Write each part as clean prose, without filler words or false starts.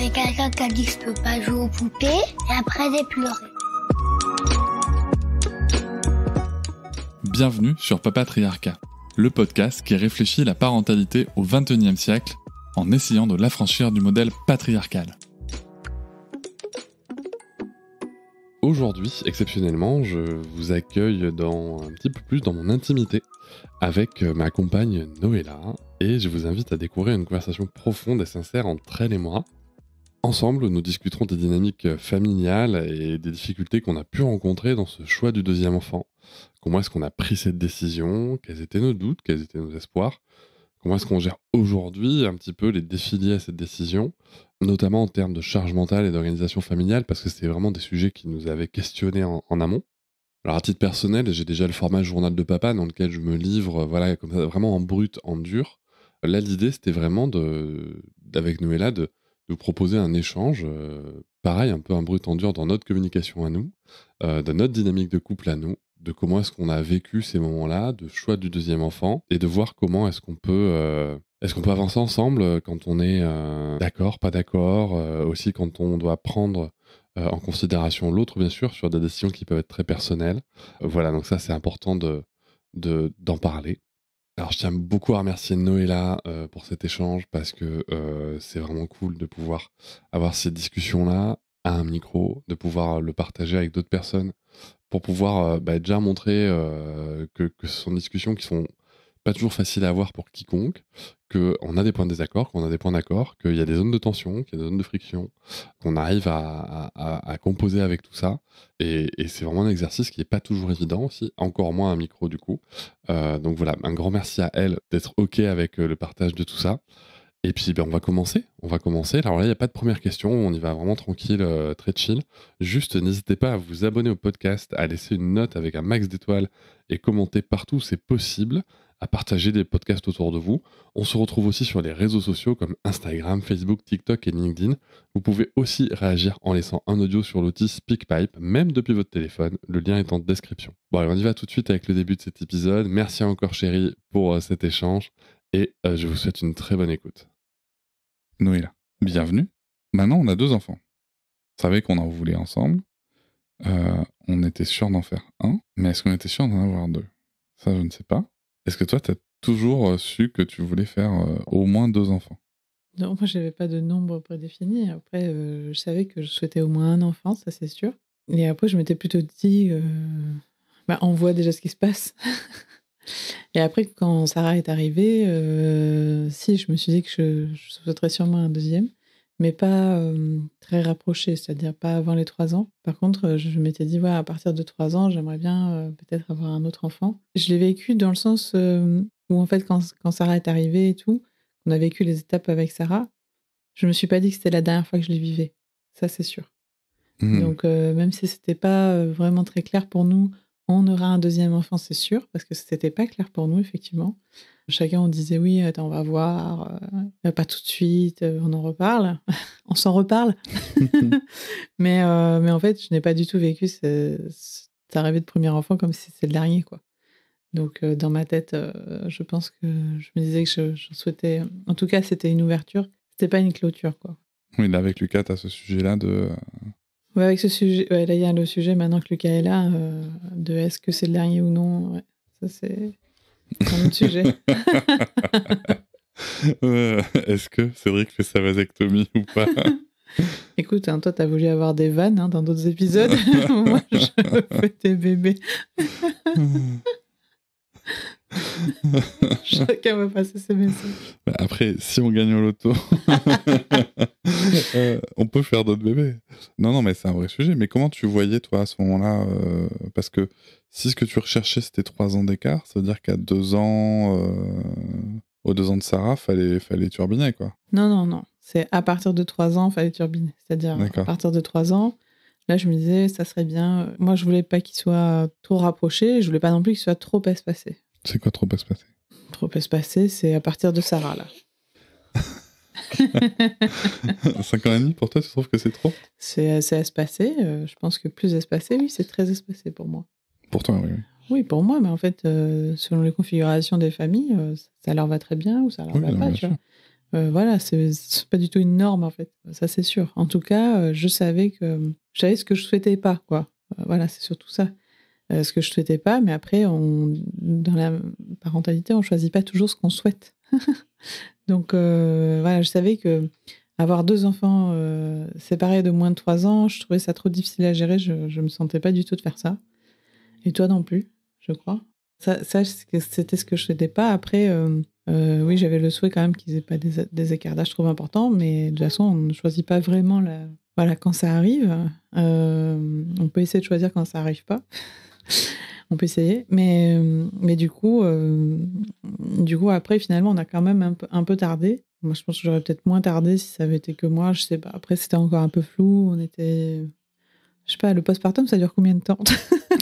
a quelqu'un qui a dit que je peux pas jouer aux poupées, et après j'ai pleuré. Bienvenue sur Papatriarcat, le podcast qui réfléchit la parentalité au XXIe siècle en essayant de l'affranchir du modèle patriarcal. Aujourd'hui, exceptionnellement, je vous accueille un petit peu plus dans mon intimité avec ma compagne Noëlla et je vous invite à découvrir une conversation profonde et sincère entre elle et moi. Ensemble, nous discuterons des dynamiques familiales et des difficultés qu'on a pu rencontrer dans ce choix du deuxième enfant. Comment est-ce qu'on a pris cette décision? Quels étaient nos doutes? Quels étaient nos espoirs? Comment est-ce qu'on gère aujourd'hui un petit peu les défis liés à cette décision, notamment en termes de charge mentale et d'organisation familiale, parce que c'était vraiment des sujets qui nous avaient questionnés en amont. Alors à titre personnel, j'ai déjà le format journal de papa dans lequel je me livre, voilà, comme ça, vraiment en brut, en dur. Là, l'idée, c'était vraiment avec Noëlla de vous proposer un échange, pareil, un peu en brut, en dur, dans notre communication à nous, de notre dynamique de couple à nous, de comment est-ce qu'on a vécu ces moments-là, de choix du deuxième enfant, et de voir comment est-ce qu'on peut avancer ensemble quand on est d'accord, pas d'accord, aussi quand on doit prendre en considération l'autre, bien sûr, sur des décisions qui peuvent être très personnelles. Voilà, donc ça, c'est important d'en parler. Alors, je tiens beaucoup à remercier Noëlla pour cet échange parce que c'est vraiment cool de pouvoir avoir ces discussions-là à un micro, de pouvoir le partager avec d'autres personnes pour pouvoir déjà montrer que ce sont des discussions qui sont pas toujours faciles à avoir pour quiconque, qu'on a des points de désaccord, qu'on a des points d'accord, qu'il y a des zones de tension, qu'il y a des zones de friction, qu'on arrive à composer avec tout ça. Et c'est vraiment un exercice qui n'est pas toujours évident aussi, encore moins un micro du coup. Donc voilà, un grand merci à elle d'être OK avec le partage de tout ça. Et puis on va commencer. Alors là, il n'y a pas de première question, on y va vraiment tranquille, très chill. Juste, n'hésitez pas à vous abonner au podcast, à laisser une note avec un max d'étoiles et commenter partout où c'est possible, à partager des podcasts autour de vous. On se retrouve aussi sur les réseaux sociaux comme Instagram, Facebook, TikTok et LinkedIn. Vous pouvez aussi réagir en laissant un audio sur l'outil SpeakPipe, même depuis votre téléphone. Le lien est en description. Bon, allez, on y va tout de suite avec le début de cet épisode. Merci encore chérie pour cet échange et je vous souhaite une très bonne écoute. Noëlla, bienvenue. Maintenant, on a 2 enfants. Vous savez qu'on en voulait ensemble. On était sûr d'en faire un, mais est-ce qu'on était sûr d'en avoir 2? Ça, je ne sais pas. Est-ce que toi, tu as toujours su que tu voulais faire au moins 2 enfants? Non, moi, j'avais pas de nombre prédéfini. Après, je savais que je souhaitais au moins un enfant, ça c'est sûr. Et après, je m'étais plutôt dit, on voit déjà ce qui se passe. Et après, quand Sarah est arrivée, si, je me suis dit que je souhaiterais sûrement un deuxième, mais pas très rapproché, c'est-à-dire pas avant les 3 ans. Par contre, je m'étais dit, à partir de 3 ans, j'aimerais bien peut-être avoir un autre enfant. Je l'ai vécu dans le sens où, en fait, quand Sarah est arrivée et tout, on a vécu les étapes avec Sarah, je me suis pas dit que c'était la dernière fois que je les vivais. Ça, c'est sûr. Donc, même si c'était pas vraiment très clair pour nous, on aura un deuxième enfant, c'est sûr, parce que c'était pas clair pour nous, effectivement. Chacun, on disait oui, attends, on va voir, pas tout de suite, on en reparle. On s'en reparle. mais en fait, je n'ai pas du tout vécu cette arrivée de premier enfant comme si c'était le dernier, quoi. Donc, dans ma tête, je pense que je me disais que je souhaitais... En tout cas, c'était une ouverture. C'était pas une clôture, quoi. Oui, là, avec Lucas, tu as ce sujet-là de... Ouais, avec ce sujet, là, il y a le sujet, maintenant que Lucas est là, de est-ce que c'est le dernier ou non. Ouais, ça, c'est un autre sujet. Est-ce que Cédric fait sa vasectomie ou pas? Écoute, toi, t'as voulu avoir des vannes dans d'autres épisodes. Moi, je fais tes bébés. Chacun va passer ses messages. Après, si on gagne au loto, on peut faire d'autres bébés. Non, mais c'est un vrai sujet. Mais comment tu voyais, toi, à ce moment-là parce que si ce que tu recherchais, c'était 3 ans d'écart, ça veut dire qu'à 2 ans, aux 2 ans de Sarah, fallait turbiner, quoi. Non. C'est à partir de 3 ans, fallait turbiner. C'est-à-dire, à partir de 3 ans, là, je me disais, ça serait bien. Moi, je voulais pas qu'il soit trop rapproché. Je voulais pas non plus qu'il soit trop espacé. C'est quoi trop espacé? Trop espacé, c'est à partir de Sarah, là. 5 ans et demi, pour toi, tu trouves que c'est trop? C'est espacé. Je pense que plus espacé, oui, c'est très espacé pour moi. Pour toi, oui. Oui, pour moi, mais en fait, selon les configurations des familles, ça leur va très bien ou ça leur va pas, tu vois. voilà, c'est pas du tout une norme, en fait. Ça, c'est sûr. En tout cas, je savais ce que je souhaitais pas, quoi. Voilà, c'est surtout ça. Ce que je souhaitais pas, mais après, dans la parentalité, on choisit pas toujours ce qu'on souhaite. Donc, voilà, je savais qu'avoir 2 enfants, séparés de moins de 3 ans, je trouvais ça trop difficile à gérer. Je me sentais pas du tout de faire ça. Et toi non plus, je crois. Ça, c'était ce que je souhaitais pas. Après, oui, j'avais le souhait quand même qu'ils aient pas des écarts d'âge trop importants, mais de toute façon, on ne choisit pas vraiment voilà, quand ça arrive. On peut essayer de choisir quand ça arrive pas. On peut essayer, mais du coup, après, finalement, on a quand même un peu tardé. Moi, je pense que j'aurais peut-être moins tardé si ça avait été que moi, je sais pas. Après, c'était encore un peu flou. Je sais pas, le postpartum, ça dure combien de temps?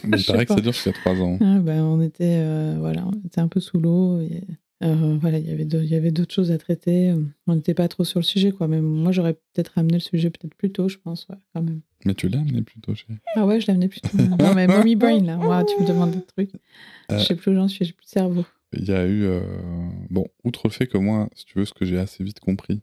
Mais Je il sais paraît que pas. ça dure jusqu'à 3 ans. Ah, ben, on était, voilà, on était un peu sous l'eau. Voilà, il y avait d'autres choses à traiter. On n'était pas trop sur le sujet, quoi. Mais moi, j'aurais peut-être ramené le sujet peut-être plus tôt, je pense, ouais, quand même. Mais tu l'as amené plutôt chez. Ah ouais, je l'ai amené plus tôt. Non, mais mommy brain, là. Moi, tu me demandes des trucs. Je sais plus où j'en suis, j'ai plus de cerveau. Il y a eu. Bon, outre le fait que moi, si tu veux, ce que j'ai assez vite compris,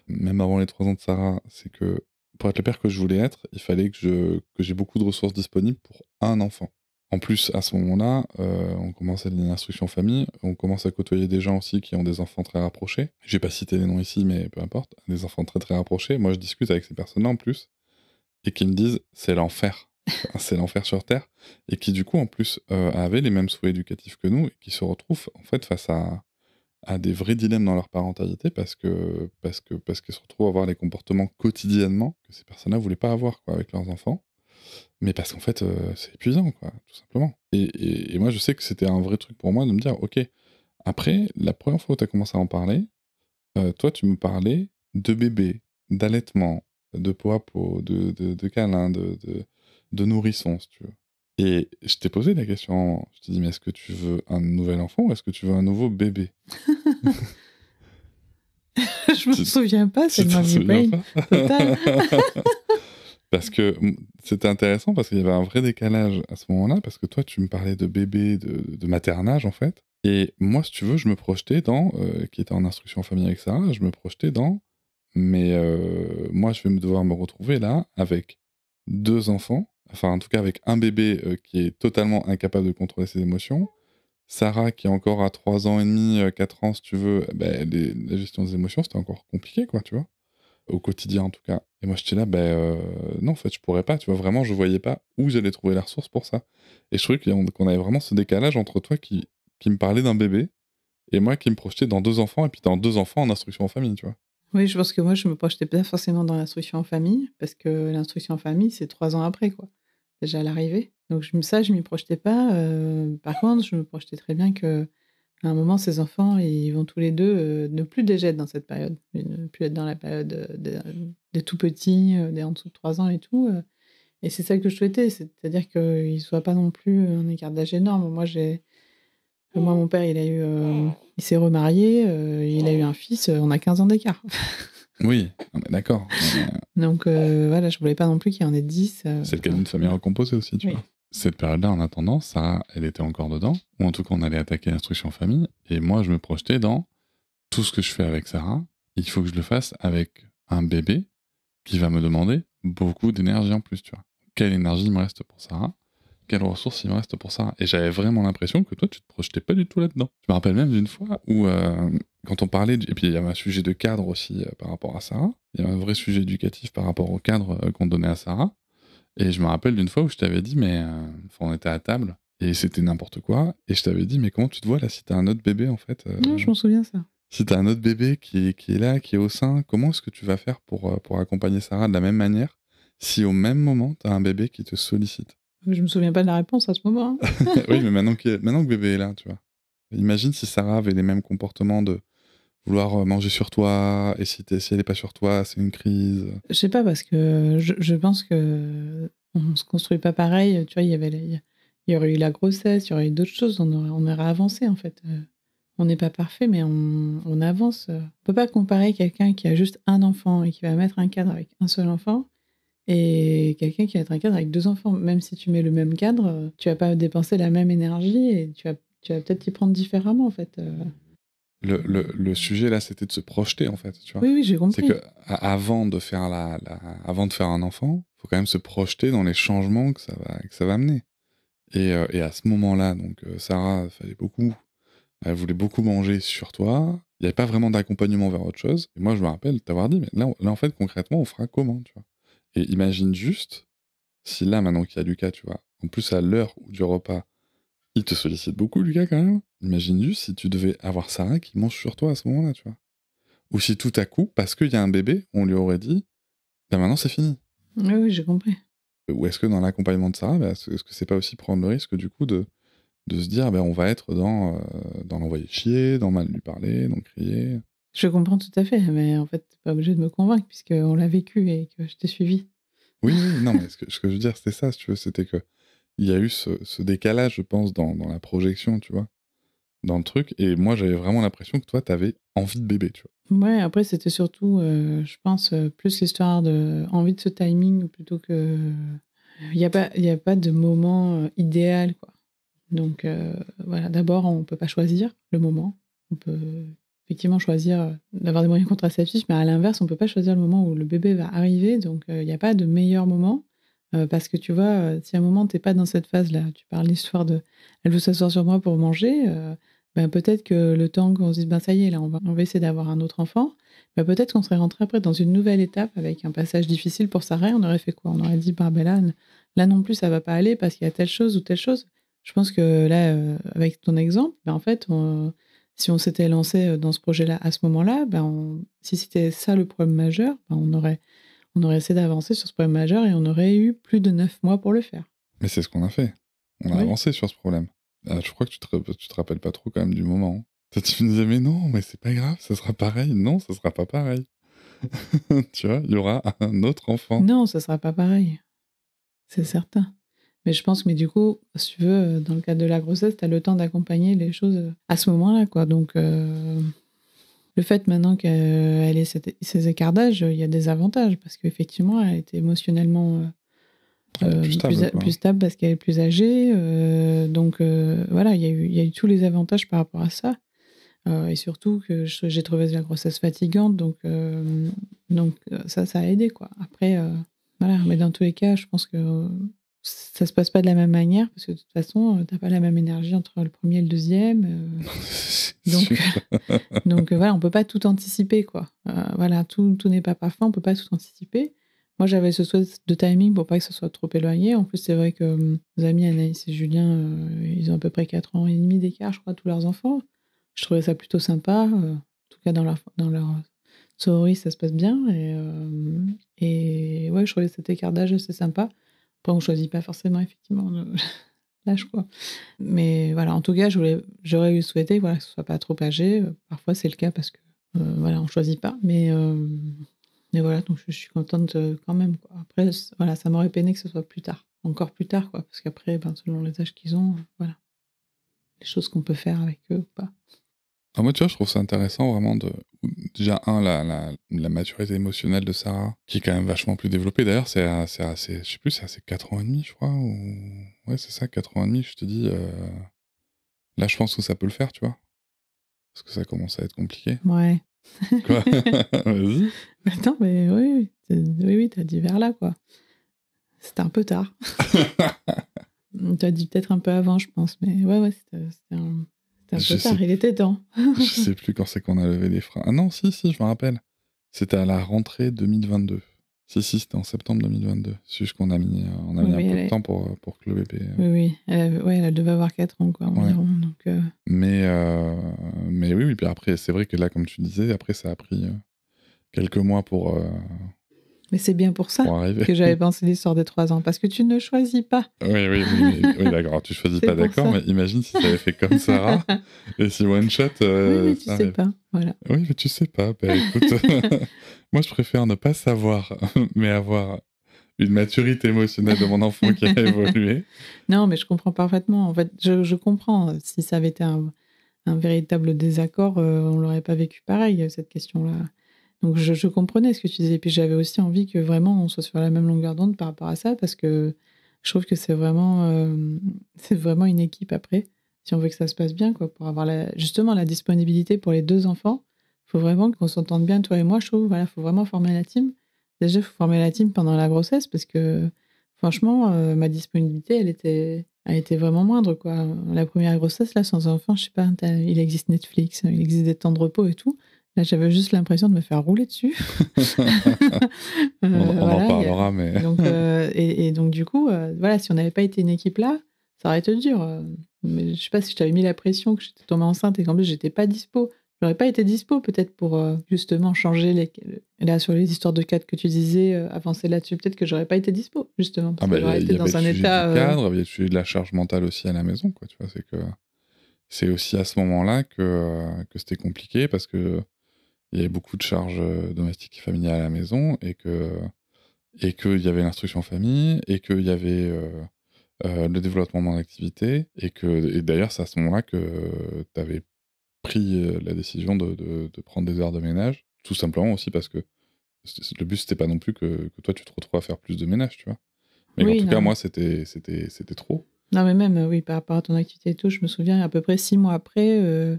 même avant les 3 ans de Sarah, c'est que pour être le père que je voulais être, il fallait que j'ai beaucoup de ressources disponibles pour un enfant. En plus, à ce moment-là, on commence à l'instruction famille, on commence à côtoyer des gens aussi qui ont des enfants très rapprochés. Je vais pas citer les noms ici, mais peu importe, des enfants très très rapprochés. Moi, je discute avec ces personnes-là en plus, et qui me disent c'est l'enfer. C'est l'enfer sur Terre. Et qui, du coup, en plus, avaient les mêmes souhaits éducatifs que nous, et qui se retrouvent en fait face à des vrais dilemmes dans leur parentalité parce qu'ils se retrouvent à avoir les comportements quotidiennement que ces personnes-là voulaient pas avoir quoi, avec leurs enfants. Mais parce qu'en fait, c'est épuisant, quoi, tout simplement. Et moi, je sais que c'était un vrai truc pour moi de me dire, ok, après, la première fois où tu as commencé à en parler, toi, tu me parlais de bébé, d'allaitement, de peau à peau, de câlin, de nourrisson, si tu veux. Et je t'ai posé la question, je t'ai dit, mais est-ce que tu veux un nouvel enfant ou est-ce que tu veux un nouveau bébé? Je me souviens pas, c'est Tu le t'en mommy souviens brain pas? total. Parce que c'était intéressant parce qu'il y avait un vrai décalage à ce moment-là, parce que toi, tu me parlais de bébé, de maternage, en fait. Et moi, si tu veux, je me projetais dans, qui était en instruction en famille avec Sarah, je me projetais dans, mais moi, je vais devoir me retrouver là avec 2 enfants, enfin, en tout cas, avec un bébé qui est totalement incapable de contrôler ses émotions. Sarah, qui est encore à 3 ans et demi, 4 ans, si tu veux, ben, la gestion des émotions, c'était encore compliqué, quoi, tu vois? Au quotidien, en tout cas. Et moi, j'étais là, non, en fait, je pourrais pas, tu vois? Vraiment, je voyais pas où j'allais trouver la ressource pour ça. Et je trouvais qu'on avait vraiment ce décalage entre toi qui me parlait d'un bébé et moi qui me projetais dans 2 enfants et puis dans 2 enfants en instruction en famille, tu vois? Oui, je pense que moi, je me projetais pas forcément dans l'instruction en famille, parce que l'instruction en famille, c'est 3 ans après, quoi, déjà à l'arrivée. Donc je m'y projetais pas. Par contre, je me projetais très bien qu'à un moment, ces enfants, ils vont tous les 2 ne plus déjà être dans cette période, ne plus être dans la période, des tout petits, des en dessous de 3 ans et tout, et c'est ça que je souhaitais. C'est-à-dire qu'ils soient pas non plus un écart d'âge énorme. Moi, mon père, il s'est remarié, il a eu un fils, on a 15 ans d'écart. Oui, non, mais d'accord. Donc voilà, je voulais pas non plus qu'il y en ait 10. C'est le cas d'une famille recomposée aussi, tu Oui. vois? Cette période-là, en attendant, Sarah, elle était encore dedans, ou en tout cas, on allait attaquer l'instruction en famille, et moi, je me projetais dans tout ce que je fais avec Sarah, il faut que je le fasse avec un bébé qui va me demander beaucoup d'énergie en plus, tu vois. Quelle énergie il me reste pour Sarah? Quelles ressources il me reste pour Sarah? Et j'avais vraiment l'impression que toi, tu te projetais pas du tout là-dedans. Je me rappelle même d'une fois où, quand on parlait, et puis il y avait un sujet de cadre aussi par rapport à Sarah, il y avait un vrai sujet éducatif par rapport au cadre qu'on donnait à Sarah, et je me rappelle d'une fois où je t'avais dit, mais on était à table, et c'était n'importe quoi, et je t'avais dit, mais comment tu te vois là si t'as un autre bébé en fait Non, je m'en souviens ça. si t'as un autre bébé qui est là, qui est au sein, comment est-ce que tu vas faire pour accompagner Sarah de la même manière si au même moment t'as un bébé qui te sollicite? Je me souviens pas de la réponse à ce moment, hein. Oui, mais maintenant que bébé est là, tu vois. Imagine si Sarah avait les mêmes comportements de vouloir manger sur toi, et si elle est pas sur toi, c'est une crise. Je sais pas, parce que je pense qu'on se construit pas pareil, tu vois? Il y aurait eu la grossesse, il y aurait eu d'autres choses, on aurait avancé, en fait, on n'est pas parfait, mais on avance. On peut pas comparer quelqu'un qui a juste un enfant et qui va mettre un cadre avec un seul enfant et quelqu'un qui va mettre un cadre avec 2 enfants. Même si tu mets le même cadre, tu vas pas dépenser la même énergie et tu vas peut-être t'y prendre différemment, en fait. Le sujet là, c'était de se projeter en fait, tu vois. Oui, oui, j'ai C'est compris. que avant de faire avant de faire un enfant, faut quand même se projeter dans les changements que ça va amener. Et à ce moment-là, donc Sarah, elle voulait beaucoup manger sur toi. Il n'y avait pas vraiment d'accompagnement vers autre chose. Et moi, je me rappelle t'avoir dit, mais là, en fait, concrètement, on fera comment, tu vois. Et imagine juste si là, maintenant qu'il y a Lucas, tu vois, en plus à l'heure du repas, il te sollicite beaucoup, Lucas, quand même. Imagine juste si tu devais avoir Sarah qui mange sur toi à ce moment-là, tu vois. Ou si tout à coup, parce qu'il y a un bébé, on lui aurait dit, bah maintenant c'est fini. Oui, oui, j'ai compris. Ou est-ce que dans l'accompagnement de Sarah, bah, est-ce que c'est pas aussi prendre le risque du coup de se dire, bah, on va être dans l'envoyer chier, dans mal lui parler, dans crier. Je comprends tout à fait, mais en fait, t'es pas obligé de me convaincre puisqu'on l'a vécu et que je t'ai suivi. Oui, oui, non, mais ce que je veux dire, c'était ça, si tu veux, c'était que il y a eu ce décalage, je pense, dans la projection, tu vois, dans le truc, et moi j'avais vraiment l'impression que toi, t'avais envie de bébé, tu vois. Ouais, après, c'était surtout, je pense, plus l'histoire de envie de ce timing plutôt que. Il y a pas de moment idéal, quoi. Donc, voilà, d'abord, on peut pas choisir le moment. On peut effectivement choisir d'avoir des moyens contraceptifs, mais à l'inverse, on peut pas choisir le moment où le bébé va arriver. Donc, il y a pas de meilleur moment. Parce que tu vois, si à un moment, t'es pas dans cette phase-là, tu parles l'histoire de elle veut s'asseoir sur moi pour manger, ben, peut-être que le temps qu'on se dise: «Ben, ça y est, là, on va essayer d'avoir un autre enfant», ben, peut-être qu'on serait rentré après dans une nouvelle étape avec un passage difficile pour Sarah. On aurait fait quoi? On aurait dit: «Bah, ben, là non plus, ça va pas aller parce qu'il y a telle chose ou telle chose». Je pense que là, avec ton exemple, ben, en fait, si on s'était lancé, dans ce projet-là à ce moment-là, ben, si c'était ça le problème majeur, ben, on aurait essayé d'avancer sur ce problème majeur et on aurait eu plus de 9 mois pour le faire. Mais c'est ce qu'on a fait. On a Oui. avancé sur ce problème. Je crois que tu te rappelles pas trop quand même du moment. Toi, tu me disais, mais non, mais c'est pas grave, ça sera pareil. Non, ça sera pas pareil. Tu vois, il y aura un autre enfant. Non, ça sera pas pareil, c'est certain. Mais je pense que du coup, si tu veux, dans le cadre de la grossesse, tu as le temps d'accompagner les choses, à ce moment-là, quoi. Donc, le fait maintenant qu'elle ait ces écarts d'âge, il y a des avantages parce qu'effectivement, elle était émotionnellement, Plus stable, quoi. plus stable parce qu'elle est plus âgée, donc, voilà, il y a eu tous les avantages par rapport à ça. Et surtout que j'ai trouvé la grossesse fatigante, donc ça a aidé, quoi. Après, voilà, mais dans tous les cas, je pense que ça se passe pas de la même manière parce que de toute façon, tu pas la même énergie entre le premier et le deuxième. C'est Donc, sûr. voilà, on peut pas tout anticiper, quoi. Voilà, tout n'est pas parfait, on peut pas tout anticiper. Moi, j'avais ce souhait de timing pour pas que ce soit trop éloigné. En plus, c'est vrai que nos amis Anaïs et Julien, ils ont à peu près 4 ans et demi d'écart, je crois, tous leurs enfants. Je trouvais ça plutôt sympa. En tout cas, dans leur sororité, ça se passe bien. Et ouais, je trouvais cet écart d'âge assez sympa. Après, on choisit pas forcément, effectivement, l'âge, quoi. Mais voilà, en tout cas, j'aurais eu souhaité, voilà, que ce soit pas trop âgé. Parfois, c'est le cas parce que, voilà, on choisit pas. Mais voilà, donc je suis contente, quand même, quoi. Après, voilà, ça m'aurait peiné que ce soit plus tard, encore plus tard, quoi. Parce qu'après, ben, selon les âges qu'ils ont, voilà, les choses qu'on peut faire avec eux ou pas. Ah, moi, tu vois, je trouve ça intéressant vraiment déjà, la maturité émotionnelle de Sarah, qui est quand même vachement plus développée. D'ailleurs, je sais plus, c'est à ses 4 ans et demi, je crois. Ouais, c'est ça, 4 ans et demi, je te dis. Là, je pense que ça peut le faire, tu vois. Parce que ça commence à être compliqué. Ouais. Quoi? Vas-y. Attends, mais oui, oui, tu as dit vers là, quoi. C'était un peu tard. Tu as dit peut-être un peu avant, je pense, mais ouais, c'était un Je peu tard, sais, il était temps. je sais plus quand c'est qu'on a levé les freins. Ah non, si, je me rappelle. C'était à la rentrée 2022. Si, c'était en septembre 2022. C'est juste qu'on a mis, on a mis un Oui, peu de temps pour que le bébé. oui, elle devait avoir 4 ans, quoi, Ouais. environ. Donc, Mais oui, puis après, c'est vrai que là, comme tu disais, après, ça a pris quelques mois pour mais c'est bien pour ça arriver. que j'avais pensé l'histoire des 3 ans, parce que tu ne choisis pas. Oui, d'accord. Tu choisis C'est pas, pour d'accord, ça. mais imagine si t'avais fait comme Sarah et si one shot. Oui, mais tu ça sais arrive. pas, voilà. Oui, mais tu sais pas. Bah écoute, moi je préfère ne pas savoir, mais avoir une maturité émotionnelle de mon enfant qui a évolué. Non, mais je comprends parfaitement. En fait, je comprends. Si ça avait été un véritable désaccord, on l'aurait pas vécu pareil, cette question-là. Donc je comprenais ce que tu disais. Puis j'avais aussi envie que vraiment on soit sur la même longueur d'onde par rapport à ça, parce que je trouve que c'est vraiment une équipe après. si on veut que ça se passe bien, quoi, pour avoir justement la disponibilité pour les 2 enfants. Il faut vraiment qu'on s'entende bien, toi et moi, je trouve. Voilà, faut vraiment former la team. Déjà, il faut former la team pendant la grossesse parce que franchement, ma disponibilité, elle était vraiment moindre, quoi. La première grossesse, là, sans enfant, je sais pas, il existe Netflix, il existe des temps de repos et tout. Là, j'avais juste l'impression de me faire rouler dessus. On Voilà, en parlera, mais... Donc, et donc, du coup, voilà, si on n'avait pas été une équipe là, ça aurait été dur. Mais je sais pas si je t'avais mis la pression, que j'étais tombée enceinte et qu'en plus, j'étais pas dispo. J'aurais pas été dispo peut-être pour justement changer là sur les histoires de cadre que tu disais, avancer là-dessus. Peut-être que j'aurais pas été dispo justement parce que j'aurais été dans un état. Il y avait le cadre, il y avait le sujet de la charge mentale aussi à la maison, quoi. Tu vois, c'est aussi à ce moment-là que c'était compliqué parce que il y avait beaucoup de charges domestiques et familiales à la maison et qu'il y avait l'instruction famille et qu'il y avait le développement de mon activité et d'ailleurs c'est à ce moment-là que tu avais pris la décision de prendre des heures de ménage, tout simplement aussi parce que le but c'était pas non plus que toi tu te retrouves à faire plus de ménage, tu vois. Mais Oui, en tout cas non. moi c'était trop. Non, mais même, oui, par rapport à ton activité et tout, je me souviens à peu près 6 mois après,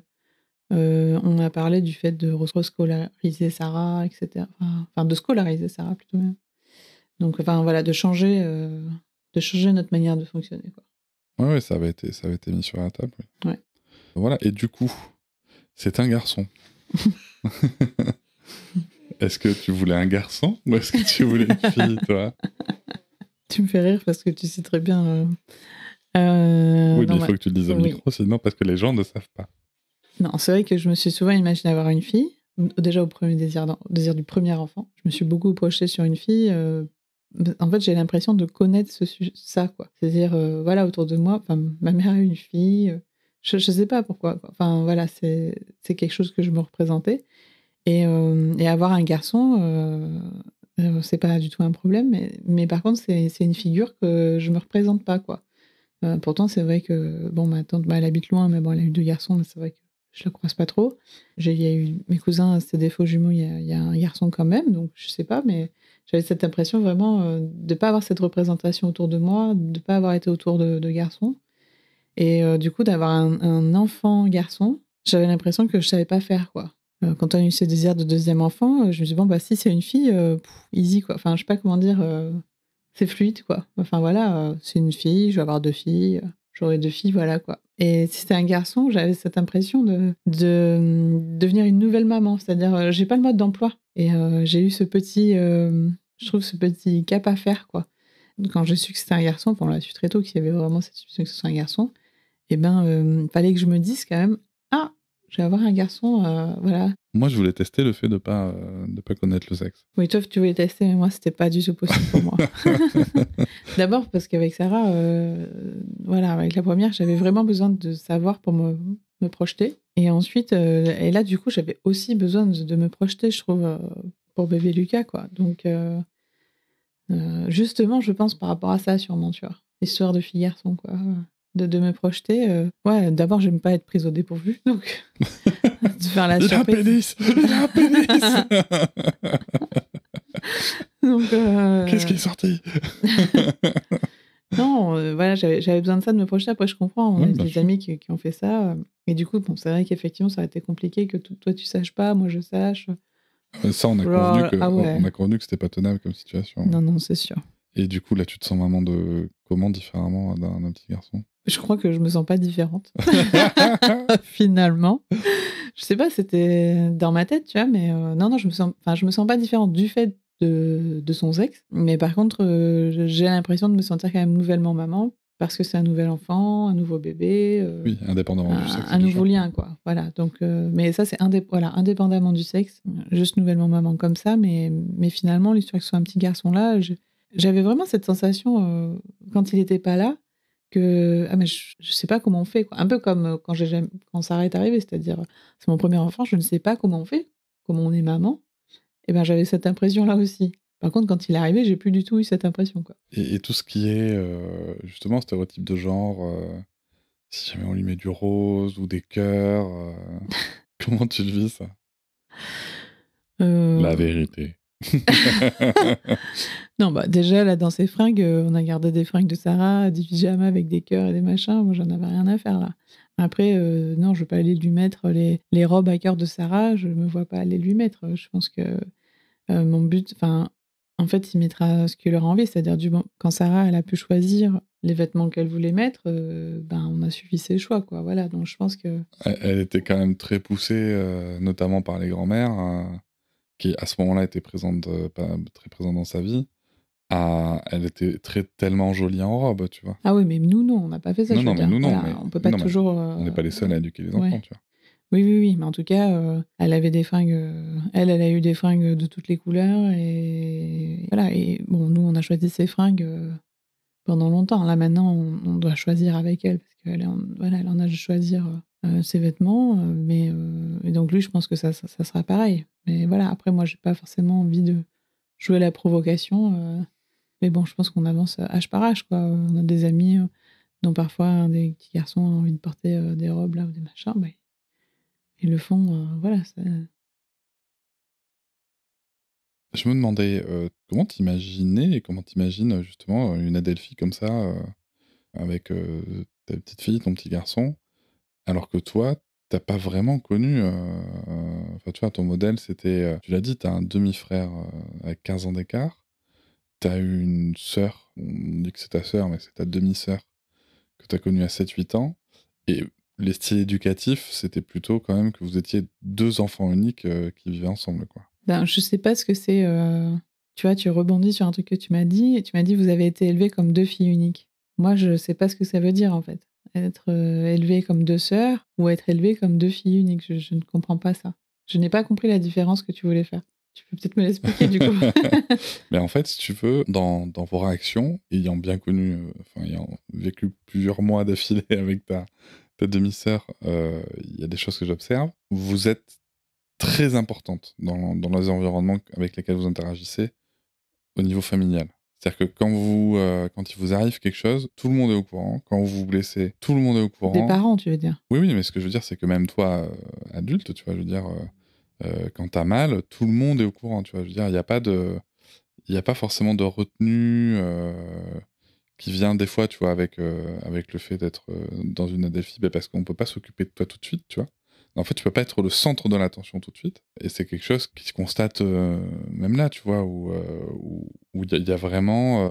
on a parlé du fait de rescolariser Sarah, etc. Enfin, de scolariser Sarah plutôt même. Donc, enfin, voilà, de changer notre manière de fonctionner, quoi. Ouais, ça avait été mis sur la table. Oui. Ouais. Voilà, et du coup, c'est un garçon. Est-ce que tu voulais un garçon ou est-ce que tu voulais une fille, toi? Tu me fais rire parce que tu sais très bien. Oui, mais non, il faut que tu le dises au oui. micro, sinon parce que les gens ne savent pas. Non, c'est vrai que je me suis souvent imaginé avoir une fille. Déjà au premier désir du premier enfant. Je me suis beaucoup projetée sur une fille. En fait, j'ai l'impression de connaître ça, quoi. C'est-à-dire, voilà, autour de moi, ma mère a eu une fille. Je sais pas pourquoi, quoi. Enfin, voilà, c'est quelque chose que je me représentais. Et avoir un garçon, c'est pas du tout un problème. Mais par contre, c'est une figure que je me représente pas, quoi. Pourtant, c'est vrai que, bon, ma tante, elle habite loin, mais bon, elle a eu 2 garçons, mais c'est vrai que je la croise pas trop. Il y a eu mes cousins, c'était des faux jumeaux, il y a un garçon quand même, donc je sais pas, mais j'avais cette impression vraiment de pas avoir cette représentation autour de moi, de pas avoir été autour de garçons. Et du coup, d'avoir un enfant garçon, j'avais l'impression que je savais pas faire, quoi. Quand on a eu ce désir de deuxième enfant, je me suis dit, bon, bah, si c'est une fille, easy, quoi. Enfin, je sais pas comment dire, c'est fluide, quoi. Enfin, voilà, c'est une fille, je vais avoir 2 filles, j'aurai 2 filles, voilà, quoi. Et si c'était un garçon, j'avais cette impression de devenir une nouvelle maman. C'est-à-dire, j'ai pas le mode d'emploi. Et j'ai eu ce petit, je trouve, ce petit cap à faire, quoi. Quand j'ai su que c'était un garçon, on l'a su très tôt qu'il y avait vraiment cette suspicion que ce soit un garçon, et ben, fallait que je me dise quand même, ah, je vais avoir un garçon, voilà. Moi, je voulais tester le fait de pas connaître le sexe. Oui, toi, tu voulais tester, mais moi, c'était pas du tout possible pour moi. D'abord parce qu'avec Sarah, voilà, avec la première, j'avais vraiment besoin de savoir pour me projeter. Et ensuite, et là, du coup, j'avais aussi besoin de me projeter, je trouve, pour bébé Lucas, quoi. Donc, justement, je pense par rapport à ça, sûrement, tu vois. Histoire de fille-garçon, quoi. De me projeter. Ouais, d'abord, j'aime pas être prise au dépourvu, donc de faire la surprise. La pénis Donc, Qu'est-ce qui est sorti? Non, voilà, j'avais besoin de ça, de me projeter. Après, je comprends, on a des amis qui ont fait ça. Et du coup, bon, c'est vrai qu'effectivement, ça a été compliqué que toi, tu saches pas, moi, je sache. Ça, on a convenu que c'était pas tenable comme situation. Non, c'est sûr. Et du coup, là, tu te sens maman de comment différemment d'un petit garçon? Je crois que je me sens pas différente. Finalement. Je sais pas, c'était dans ma tête, tu vois, mais non, je me sens pas différente du fait de son sexe. Mais par contre, j'ai l'impression de me sentir quand même nouvellement maman parce que c'est un nouvel enfant, un nouveau bébé. Oui, indépendamment du sexe. Un nouveau lien, quoi. Voilà. Donc, mais ça, c'est indépendamment du sexe, juste nouvellement maman comme ça. Mais finalement, l'histoire que ce soit un petit garçon là, j'avais vraiment cette sensation quand il était pas là que mais je sais pas comment on fait, quoi. Un peu comme quand Sarah est arrivée, c'est-à-dire c'est mon premier enfant, je ne sais pas comment on fait, comment on est maman. Et ben j'avais cette impression là aussi. Par contre, quand il est arrivé, j'ai plus du tout eu cette impression, quoi. Et tout ce qui est justement stéréotype de genre, si jamais on lui met du rose ou des cœurs, comment tu le vis, ça? La vérité. Non, bah déjà là dans ses fringues, on a gardé des fringues de Sarah, des pyjamas avec des cœurs et des machins. Moi, j'en avais rien à faire là. Après, non, je ne vais pas aller lui mettre les robes à cœur de Sarah, je ne me vois pas aller lui mettre. Je pense que mon but, en fait, il mettra ce qu'il aura envie. C'est-à-dire, quand Sarah, elle a pu choisir les vêtements qu'elle voulait mettre, on a suivi ses choix, quoi. Voilà, donc je pense que... Elle était quand même très poussée, notamment par les grands-mères, qui à ce moment-là étaient présentes, très présentes dans sa vie. Elle était tellement jolie en robe, tu vois. Ah oui, mais nous, non, on n'a pas fait ça, Non, je veux non, mais dire. nous, non. Voilà, Mais, on peut pas non, mais toujours... on n'est pas les seuls à éduquer les enfants, ouais. tu vois. Oui, oui, oui, mais en tout cas, elle avait des fringues... elle a eu des fringues de toutes les couleurs, et voilà. Et bon, nous, on a choisi ses fringues pendant longtemps. Là, maintenant, on doit choisir avec elle, parce qu'elle voilà, elle en a de choisir ses vêtements, et donc lui, je pense que ça sera pareil. Mais voilà, après, moi, j'ai pas forcément envie de jouer la provocation, mais bon, je pense qu'on avance âge par âge, quoi. On a des amis dont parfois des petits garçons ont envie de porter des robes là ou des machins, ils le font, voilà. Je me demandais comment t'imaginais et comment t'imagines justement une Adelphi comme ça, avec ta petite fille, ton petit garçon, alors que toi, t'as pas vraiment connu. Enfin, tu vois, ton modèle, c'était. Tu l'as dit, t'as un demi-frère avec 15 ans d'écart. T'as eu une sœur, on dit que c'est ta sœur, mais c'est ta demi-sœur, que t'as connue à 7-8 ans. Et les styles éducatifs, c'était plutôt quand même que vous étiez deux enfants uniques qui vivaient ensemble, quoi. Je sais pas ce que c'est. Tu vois, tu rebondis sur un truc que tu m'as dit. Tu m'as dit vous avez été élevés comme deux filles uniques. Moi, je sais pas ce que ça veut dire en fait. Être élevée comme deux sœurs ou être élevée comme deux filles uniques. Je ne comprends pas ça. Je n'ai pas compris la différence que tu voulais faire. Tu peux peut-être me l'expliquer du coup. Mais en fait, si tu veux, dans vos réactions, ayant bien connu, ayant vécu plusieurs mois d'affilée avec ta demi-sœur, il y a des choses que j'observe. Vous êtes très importante dans les environnements avec lesquels vous interagissez au niveau familial. C'est-à-dire que quand il vous arrive quelque chose, tout le monde est au courant. Quand vous vous blessez, tout le monde est au courant. Des parents, tu veux dire? Oui, oui, mais ce que je veux dire, c'est que même toi, adulte, tu vois, je veux dire, quand t'as mal, tout le monde est au courant, tu vois. Je veux dire, il y a pas forcément de retenue qui vient des fois, tu vois, avec le fait d'être dans une Adelphi, parce qu'on peut pas s'occuper de toi tout de suite, tu vois. En fait, tu peux pas être le centre de l'attention tout de suite. Et c'est quelque chose qui se constate même là, tu vois, où il y a vraiment,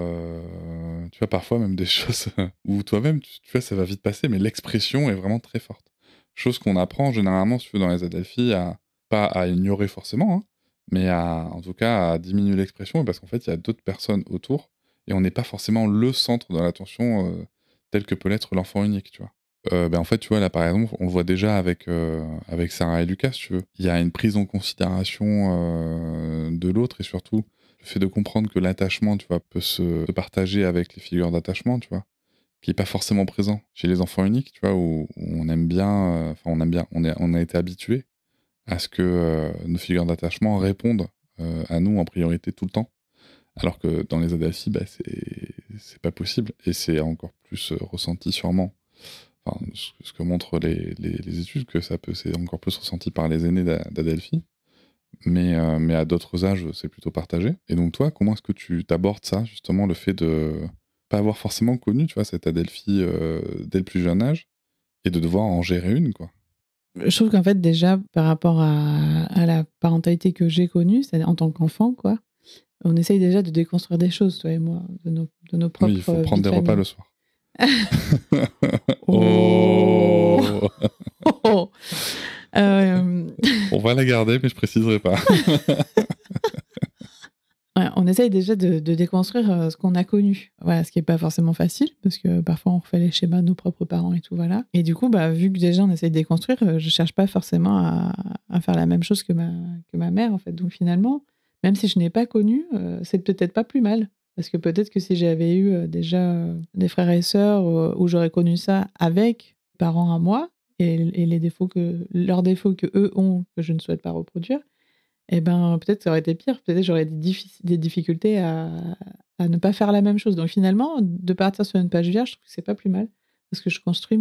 tu vois, parfois même des choses où toi-même, tu vois, ça va vite passer, mais l'expression est vraiment très forte. Chose qu'on apprend généralement, si tu veux, dans les Adelphi, pas à ignorer forcément, hein, mais en tout cas, à diminuer l'expression, parce qu'en fait, il y a d'autres personnes autour, et on n'est pas forcément le centre de l'attention tel que peut l'être l'enfant unique, tu vois. En fait, tu vois, là, par exemple, on le voit déjà avec Sarah et Lucas, si tu veux. Il y a une prise en considération de l'autre, et surtout, le fait de comprendre que l'attachement, tu vois, peut se partager avec les figures d'attachement, tu vois, qui n'est pas forcément présent chez les enfants uniques, tu vois, où on aime bien, on a été habitué à ce que nos figures d'attachement répondent à nous en priorité tout le temps. Alors que dans les Adelphi, c'est pas possible. Et c'est encore plus ressenti sûrement. Enfin, ce que montrent les études, que c'est encore plus ressenti par les aînés d'Adelphi. Mais à d'autres âges, c'est plutôt partagé. Et donc toi, comment est-ce que tu t'abordes ça, justement, le fait de pas avoir forcément connu, tu vois, cette Adelphi dès le plus jeune âge, et de devoir en gérer une, quoi. Je trouve qu'en fait, déjà, par rapport à la parentalité que j'ai connue, c'est-à-dire en tant qu'enfant, quoi, on essaye déjà de déconstruire des choses, toi et moi, de nos propres Oui, il faut prendre vies des de repas famille. le soir. Oh. Oh. On va la garder, mais je préciserai pas. Ouais, on essaye déjà de déconstruire ce qu'on a connu. Voilà, ce qui n'est pas forcément facile, parce que parfois on refait les schémas de nos propres parents et tout, voilà. Et du coup, vu que déjà on essaye de déconstruire, je cherche pas forcément à faire la même chose que ma mère, en fait. Donc finalement, même si je n'ai pas connu, c'est peut-être pas plus mal. Parce que peut-être que si j'avais eu déjà des frères et sœurs où j'aurais connu ça avec parents à moi, et leurs défauts que eux ont, que je ne souhaite pas reproduire, peut-être ça aurait été pire. Peut-être j'aurais des difficultés à ne pas faire la même chose. Donc finalement, de partir sur une page vierge, je trouve que c'est pas plus mal. Parce que je construis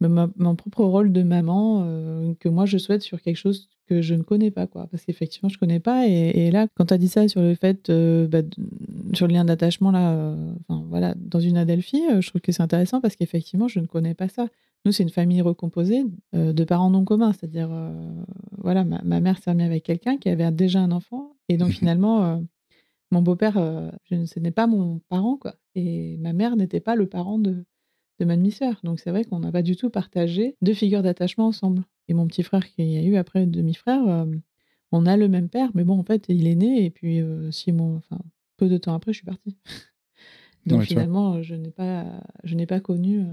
mon propre rôle de maman que moi je souhaite sur quelque chose que je ne connais pas, quoi. Parce qu'effectivement, je connais pas. Et là, quand tu as dit ça sur le fait, sur le lien d'attachement, là, enfin, voilà, dans une Adelphi, je trouve que c'est intéressant parce qu'effectivement, je ne connais pas ça. Nous, c'est une famille recomposée de parents non communs. C'est-à-dire, voilà, ma mère s'est remise avec quelqu'un qui avait déjà un enfant. Et donc, finalement, mon beau-père, ce n'est pas mon parent, quoi. Et ma mère n'était pas le parent de ma demi-sœur. Donc c'est vrai qu'on n'a pas du tout partagé 2 figures d'attachement ensemble. Et mon petit frère qui a eu après demi-frère, on a le même père, mais bon, en fait, il est né et puis, 6 mois enfin, peu de temps après, je suis partie. Donc Ouais, tu vois. finalement, je n'ai pas connu,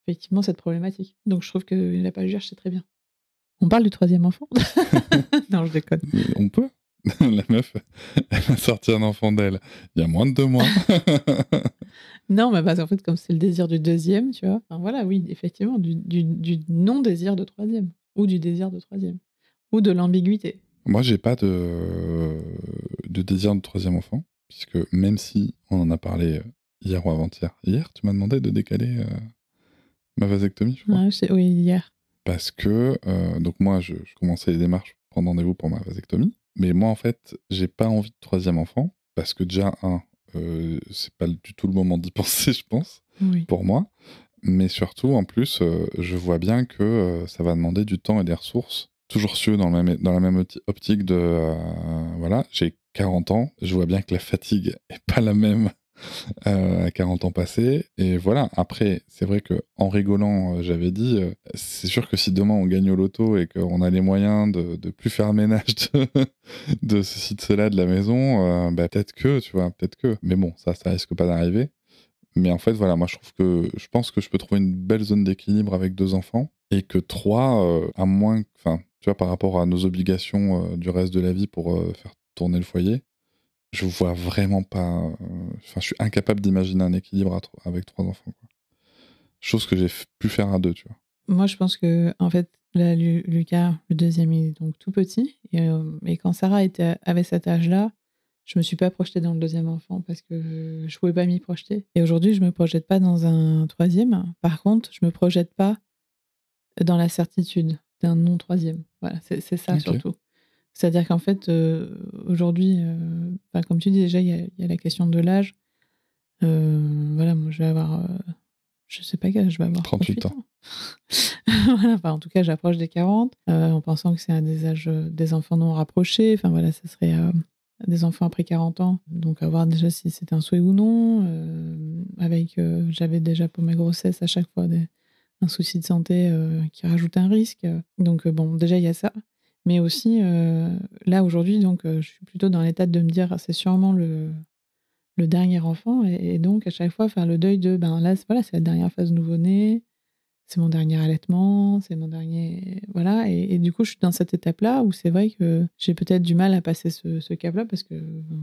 effectivement cette problématique. Donc je trouve que la paluage, c'est très bien. On parle du 3e enfant? Non, je déconne. Mais on peut. La meuf, elle a sorti un enfant d'elle il y a moins de 2 mois. Non, mais parce qu'en fait, comme c'est le désir du 2e, tu vois? Enfin voilà, oui, effectivement, du non-désir de 3e ou du désir de 3e ou de l'ambiguïté. Moi, j'ai pas de désir de 3e enfant, puisque même si on en a parlé hier ou avant-hier. Hier, tu m'as demandé de décaler ma vasectomie, je crois. Ouais, oui, hier. Parce que, donc moi, je commençais les démarches pour prendre rendez-vous pour ma vasectomie. Mais moi, en fait, j'ai pas envie de 3e enfant, parce que déjà, c'est pas du tout le moment d'y penser, je pense, Oui. pour moi. Mais surtout, en plus, je vois bien que ça va demander du temps et des ressources. Toujours cieux dans la même optique de... voilà, j'ai 40 ans, je vois bien que la fatigue est pas la même à 40 ans passés. Et voilà, après, c'est vrai que en rigolant, j'avais dit, c'est sûr que si demain on gagne au loto et qu'on a les moyens de plus faire le ménage de ceci, de cela, de la maison, bah, peut-être que, tu vois, peut-être que. Mais bon, ça risque pas d'arriver. Mais en fait, voilà, moi je pense que je peux trouver une belle zone d'équilibre avec 2 enfants et que 3, à moins, enfin, tu vois, par rapport à nos obligations du reste de la vie pour faire tourner le foyer, je vois vraiment pas. Enfin, je suis incapable d'imaginer un équilibre avec 3 enfants, quoi. Chose que j'ai pu faire à 2, tu vois. Moi, je pense que en fait, là, Lucas, le 2e, il est donc tout petit et quand Sarah avait cet âge-là, je me suis pas projetée dans le 2e enfant parce que je pouvais pas m'y projeter et aujourd'hui, je me projette pas dans un 3e. Par contre, je me projette pas dans la certitude d'un non 3e. Voilà, c'est ça OK. surtout. C'est-à-dire qu'en fait, aujourd'hui, enfin, comme tu dis, déjà, il y a la question de l'âge. Voilà, moi, je vais avoir, je sais pas quel âge je vais avoir, 38 ans. ans. Voilà, enfin, en tout cas, j'approche des 40, en pensant que c'est un des âges, des enfants non rapprochés. Enfin, voilà, ça serait, des enfants après 40 ans. Donc à voir déjà si c'est un souhait ou non, avec, j'avais déjà pour mes grossesses à chaque fois un souci de santé, qui rajoute un risque, donc bon, déjà il y a ça. Mais aussi, là aujourd'hui donc, je suis plutôt dans l'état de me dire: «C'est sûrement le dernier enfant» et donc à chaque fois faire le deuil de, ben, là, voilà, c'est la dernière phase nouveau-né, c'est mon dernier allaitement, c'est mon dernier voilà et du coup, je suis dans cette étape-là où c'est vrai que j'ai peut-être du mal à passer ce cap-là parce que,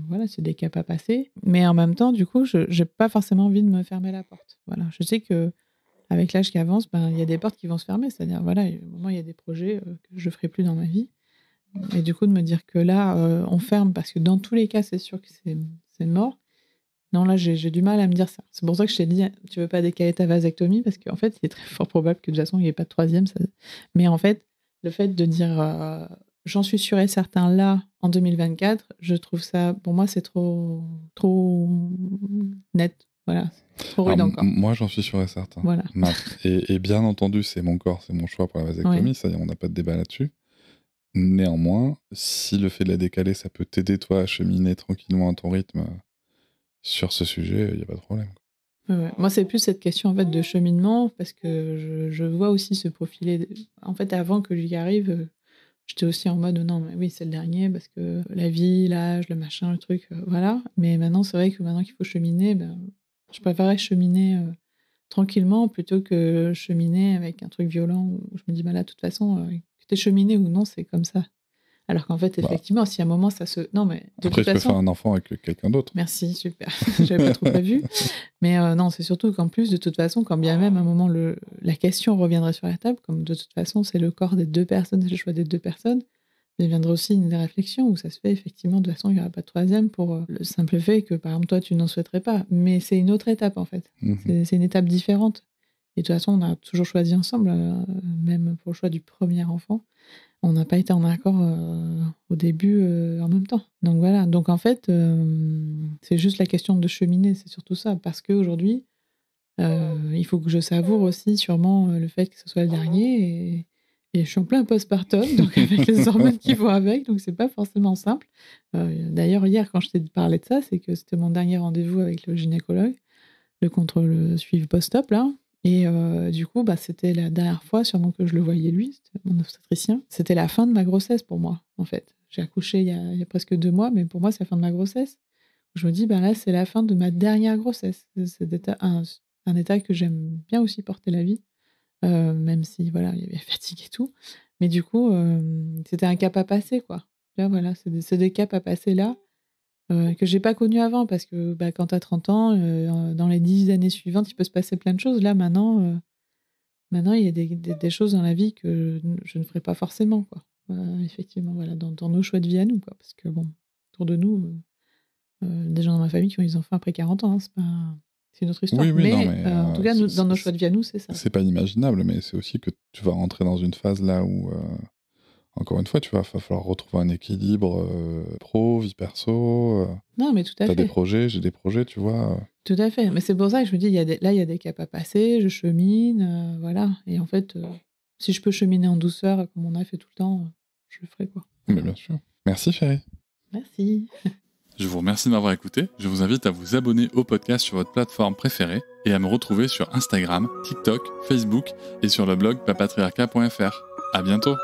voilà, c'est des caps à passer. Mais en même temps, du coup, je j'ai pas forcément envie de me fermer la porte. Voilà, je sais qu'avec l'âge qui avance, ben, il y a des portes qui vont se fermer. C'est-à-dire, voilà, il y a un moment, il y a des projets, que je ferai plus dans ma vie et du coup, de me dire que là, on ferme parce que dans tous les cas, c'est sûr que c'est mort. Non, là, j'ai du mal à me dire ça. C'est pour ça que je t'ai dit: «Tu veux pas décaler ta vasectomie?» parce qu'en fait, il est très fort probable que de toute façon, il y ait pas de 3e, ça mais en fait, le fait de dire, «J'en suis sûre et certain là, en 2024», je trouve ça pour moi, c'est trop net. Voilà, trop rude Alors, encore. moi, j'en suis sûr et certain. Voilà. Et bien entendu, c'est mon corps, c'est mon choix pour la vasectomie, Ouais. ça, on n'a pas de débat là-dessus. Néanmoins, si le fait de la décaler, ça peut t'aider, toi, à cheminer tranquillement à ton rythme sur ce sujet, il n'y a pas de problème. Ouais, ouais. Moi, c'est plus cette question, en fait, de cheminement parce que je vois aussi se profiler en fait, avant que lui arrive, j'étais aussi en mode: «Non, mais oui, c'est le dernier parce que la vie, l'âge, le machin, le truc, voilà». Mais maintenant, c'est vrai que maintenant qu'il faut cheminer, ben, je préférerais cheminer, tranquillement plutôt que cheminer avec un truc violent où je me dis: «Bah, là, de toute façon, que tu cheminé ou non, c'est comme ça». Alors qu'en fait, Bah, effectivement, si à un moment ça se non, mais de après, toute je peux faire façon un enfant avec quelqu'un d'autre. merci, super, j'avais pas trop prévu. Mais non, c'est surtout qu'en plus, de toute façon, quand bien même à un moment la question reviendrait sur la table, comme de toute façon, c'est le corps des 2 personnes, c'est le choix des 2 personnes, il viendra aussi une réflexion où ça se fait effectivement, de toute façon, il y aura pas de 3e pour, le simple fait que, par exemple, toi, tu n'en souhaiterais pas. Mais c'est une autre étape, en fait. Mhm. C'est une étape différente Et de toute façon, on a toujours choisi ensemble, même pour le choix du premier enfant. On n'a pas été en accord au début en même temps. Donc voilà. Donc en fait, c'est juste la question de cheminer, c'est surtout ça. Parce qu'aujourd'hui, il faut que je savoure aussi sûrement le fait que ce soit le dernier. Et je suis en plein postpartum, donc avec les hormones qui vont avec, donc c'est pas forcément simple. D'ailleurs, hier, quand je t'ai parlé de ça, c'est que c'était mon dernier rendez-vous avec le gynécologue, contre le suivi post-op, là. Et du coup, c'était la dernière fois sûrement que je le voyais lui, c'était mon obstétricien. C'était la fin de ma grossesse pour moi, en fait. J'ai accouché il y a presque 2 mois, mais pour moi, c'est la fin de ma grossesse. Je me dis, là, c'est la fin de ma dernière grossesse. C'est un état que j'aime bien aussi porter la vie, même si, voilà, il y avait la fatigue et tout. Mais du coup, c'était un cap à passer, quoi. Tu vois, voilà, c'est des caps à passer là, que j'ai pas connu avant parce que quand tu as 30 ans, dans les 10 années suivantes, il peut se passer plein de choses. Là, maintenant, il y a des choses dans la vie que je ne ferai pas forcément, quoi. Effectivement, voilà, dans nos choix de vie à nous, quoi. Parce que bon, autour de nous, des gens dans ma famille qui ont eu des enfants après 40 ans, c'est une autre histoire. Oui, mais, non, mais en tout cas, nous, dans nos choix de vie à nous, c'est ça. C'est pas inimaginable, mais c'est aussi que tu vas rentrer dans une phase là où, encore une fois, tu vas falloir retrouver un équilibre pro, vie perso. Non, mais tout à T'as fait. des projets, j'ai des projets, tu vois. Tout à fait. Mais c'est pour ça que je me dis, il y a des caps à passer, je chemine, voilà. Et en fait, si je peux cheminer en douceur, comme on a fait tout le temps, je le ferai, quoi. Mais bien sûr. Merci, chérie. Merci. Je vous remercie de m'avoir écouté. Je vous invite à vous abonner au podcast sur votre plateforme préférée et à me retrouver sur Instagram, TikTok, Facebook et sur le blog papatriarca.fr. À bientôt.